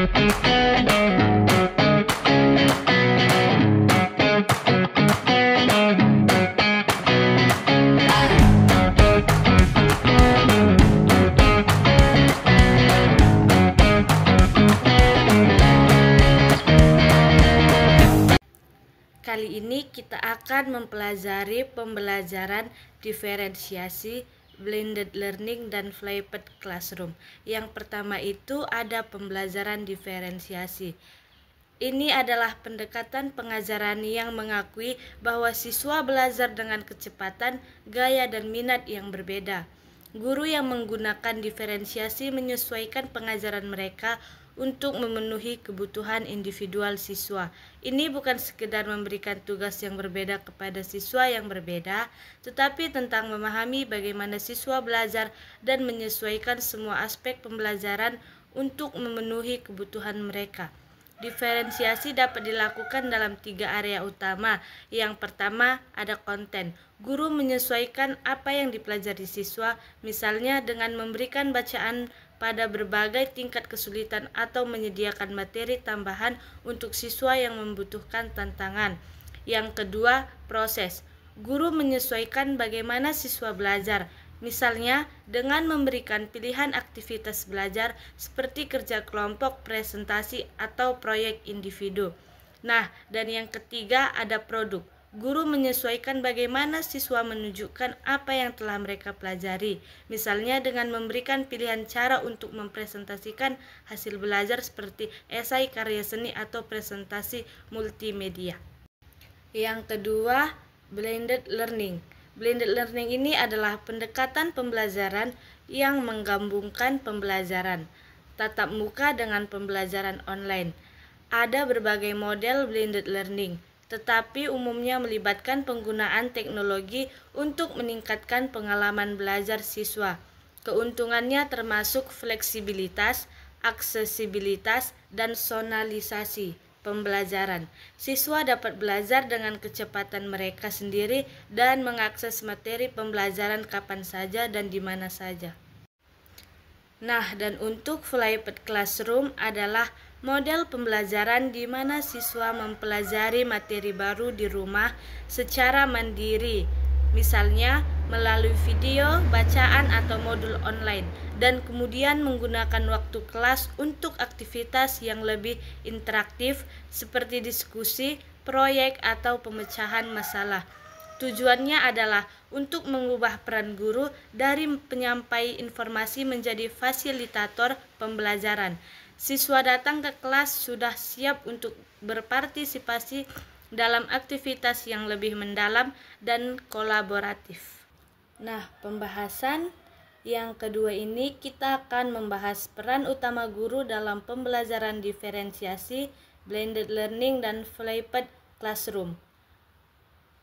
Kali ini kita akan mempelajari pembelajaran diferensiasi, blended learning, dan flipped classroom. Yang pertama itu ada pembelajaran diferensiasi. Ini adalah pendekatan pengajaran yang mengakui bahwa siswa belajar dengan kecepatan, gaya, dan minat yang berbeda. Guru yang menggunakan diferensiasi menyesuaikan pengajaran mereka untuk memenuhi kebutuhan individual siswa. Ini bukan sekedar memberikan tugas yang berbeda kepada siswa yang berbeda, tetapi tentang memahami bagaimana siswa belajar dan menyesuaikan semua aspek pembelajaran untuk memenuhi kebutuhan mereka. Diferensiasi dapat dilakukan dalam 3 area utama. Yang pertama ada konten. Guru menyesuaikan apa yang dipelajari siswa, misalnya dengan memberikan bacaan pada berbagai tingkat kesulitan atau menyediakan materi tambahan untuk siswa yang membutuhkan tantangan. Yang kedua, proses. Guru menyesuaikan bagaimana siswa belajar, misalnya dengan memberikan pilihan aktivitas belajar seperti kerja kelompok, presentasi, atau proyek individu. Nah, dan yang ketiga ada produk. Guru menyesuaikan bagaimana siswa menunjukkan apa yang telah mereka pelajari, misalnya dengan memberikan pilihan cara untuk mempresentasikan hasil belajar seperti esai, karya seni, atau presentasi multimedia. Yang kedua, blended learning. Blended learning ini adalah pendekatan pembelajaran yang menggabungkan pembelajaran tatap muka dengan pembelajaran online. Ada berbagai model blended learning, tetapi umumnya melibatkan penggunaan teknologi untuk meningkatkan pengalaman belajar siswa. Keuntungannya termasuk fleksibilitas, aksesibilitas, dan personalisasi pembelajaran. Siswa dapat belajar dengan kecepatan mereka sendiri dan mengakses materi pembelajaran kapan saja dan di mana saja. Nah, dan untuk flipped classroom adalah model pembelajaran di mana siswa mempelajari materi baru di rumah secara mandiri, misalnya melalui video, bacaan, atau modul online, dan kemudian menggunakan waktu kelas untuk aktivitas yang lebih interaktif seperti diskusi, proyek, atau pemecahan masalah. Tujuannya adalah untuk mengubah peran guru dari penyampai informasi menjadi fasilitator pembelajaran. Siswa datang ke kelas sudah siap untuk berpartisipasi dalam aktivitas yang lebih mendalam dan kolaboratif. Nah, pembahasan yang kedua ini kita akan membahas peran utama guru dalam pembelajaran diferensiasi, blended learning, dan flipped classroom.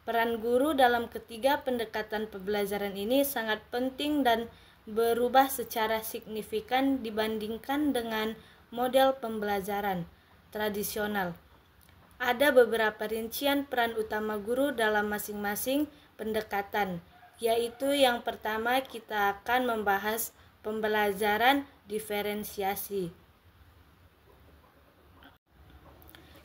Peran guru dalam ketiga pendekatan pembelajaran ini sangat penting dan berubah secara signifikan dibandingkan dengan model pembelajaran tradisional. Ada beberapa rincian peran utama guru dalam masing-masing pendekatan, yaitu yang pertama kita akan membahas pembelajaran diferensiasi.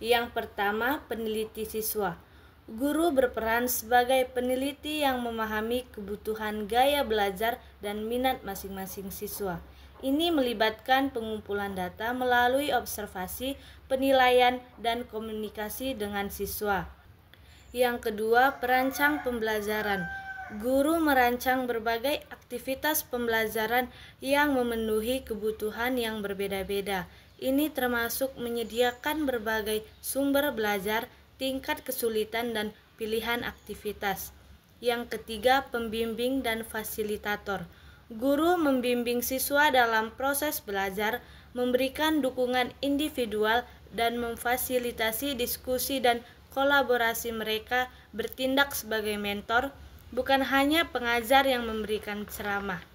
Yang pertama, peneliti siswa. Guru berperan sebagai peneliti yang memahami kebutuhan gaya belajar dan minat masing-masing siswa. Ini melibatkan pengumpulan data melalui observasi, penilaian, dan komunikasi dengan siswa. Yang kedua, perancang pembelajaran. Guru merancang berbagai aktivitas pembelajaran yang memenuhi kebutuhan yang berbeda-beda. Ini termasuk menyediakan berbagai sumber belajar, tingkat kesulitan, dan pilihan aktivitas. Yang ketiga, pembimbing dan fasilitator. Guru membimbing siswa dalam proses belajar, memberikan dukungan individual, dan memfasilitasi diskusi dan kolaborasi. Mereka bertindak sebagai mentor, bukan hanya pengajar yang memberikan ceramah.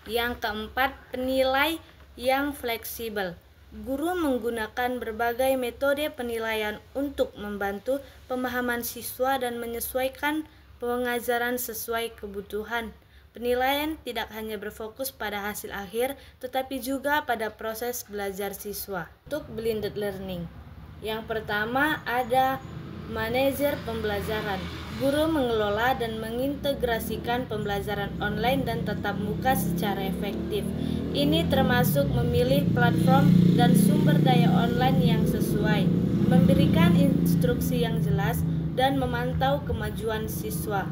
Yang keempat, penilai yang fleksibel. Guru menggunakan berbagai metode penilaian untuk membantu pemahaman siswa dan menyesuaikan pengajaran sesuai kebutuhan Penilaian tidak hanya berfokus pada hasil akhir, tetapi juga pada proses belajar siswa. Untuk blended learning, yang pertama ada manajer pembelajaran. Guru mengelola dan mengintegrasikan pembelajaran online dan tatap muka secara efektif. Ini termasuk memilih platform dan sumber daya online yang sesuai, memberikan instruksi yang jelas, dan memantau kemajuan siswa.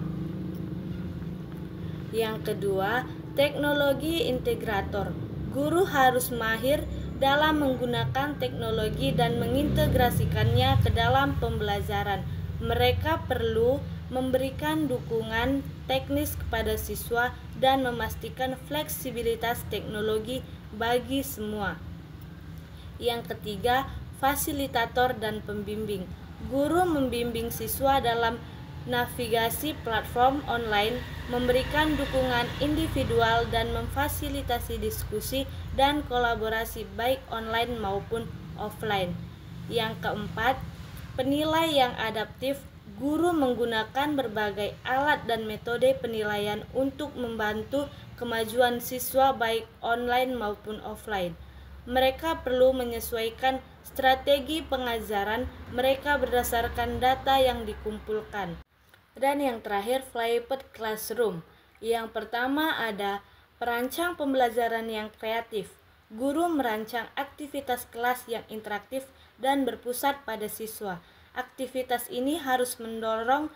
Yang kedua, teknologi integrator. Guru harus mahir dalam menggunakan teknologi dan mengintegrasikannya ke dalam pembelajaran. Mereka perlu memberikan dukungan teknis kepada siswa dan memastikan fleksibilitas teknologi bagi semua. Yang ketiga, fasilitator dan pembimbing. Guru membimbing siswa dalam navigasi platform online, memberikan dukungan individual dan memfasilitasi diskusi dan kolaborasi baik online maupun offline. Yang keempat, penilai yang adaptif. Guru menggunakan berbagai alat dan metode penilaian untuk membantu kemajuan siswa baik online maupun offline. Mereka perlu menyesuaikan strategi pengajaran mereka berdasarkan data yang dikumpulkan. Dan yang terakhir, flipped classroom. Yang pertama ada perancang pembelajaran yang kreatif. Guru merancang aktivitas kelas yang interaktif dan berpusat pada siswa. Aktivitas ini harus mendorong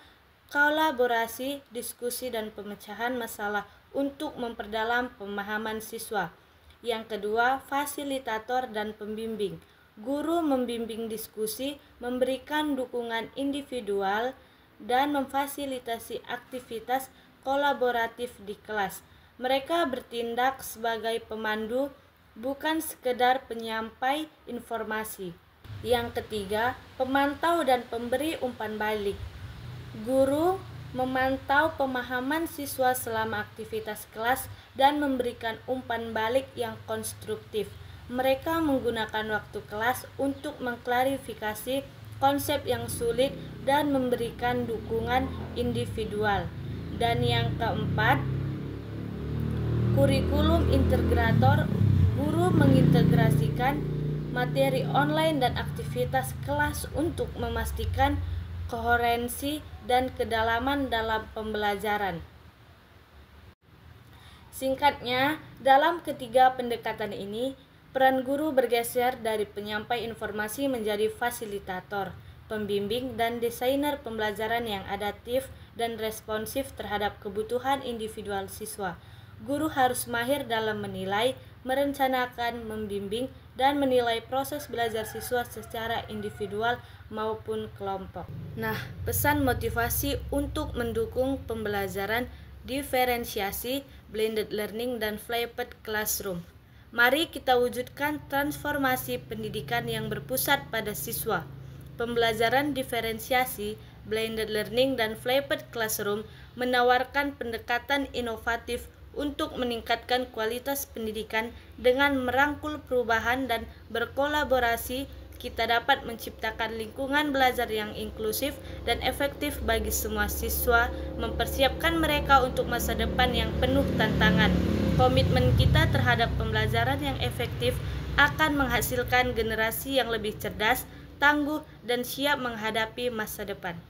kolaborasi, diskusi, dan pemecahan masalah untuk memperdalam pemahaman siswa. Yang kedua, fasilitator dan pembimbing. Guru membimbing diskusi, memberikan dukungan individual, dan memfasilitasi aktivitas kolaboratif di kelas. Mereka bertindak sebagai pemandu, bukan sekedar penyampai informasi. Yang ketiga, pemantau dan pemberi umpan balik. Guru memantau pemahaman siswa selama aktivitas kelas dan memberikan umpan balik yang konstruktif. Mereka menggunakan waktu kelas untuk mengklarifikasi konsep yang sulit dan memberikan dukungan individual. Dan yang keempat, kurikulum integrator. Guru mengintegrasikan materi online dan aktivitas kelas untuk memastikan koherensi dan kedalaman dalam pembelajaran. Singkatnya, dalam ketiga pendekatan ini, peran guru bergeser dari penyampai informasi menjadi fasilitator, pembimbing, dan desainer pembelajaran yang adaptif dan responsif terhadap kebutuhan individual siswa. Guru harus mahir dalam menilai, merencanakan, membimbing, dan menilai proses belajar siswa secara individual maupun kelompok. Nah, pesan motivasi untuk mendukung pembelajaran diferensiasi, blended learning, dan flipped classroom. Mari kita wujudkan transformasi pendidikan yang berpusat pada siswa. Pembelajaran diferensiasi, blended learning, dan flipped classroom menawarkan pendekatan inovatif untuk meningkatkan kualitas pendidikan. Dengan merangkul perubahan dan berkolaborasi, kita dapat menciptakan lingkungan belajar yang inklusif dan efektif bagi semua siswa, mempersiapkan mereka untuk masa depan yang penuh tantangan. Komitmen kita terhadap pembelajaran yang efektif akan menghasilkan generasi yang lebih cerdas, tangguh, dan siap menghadapi masa depan.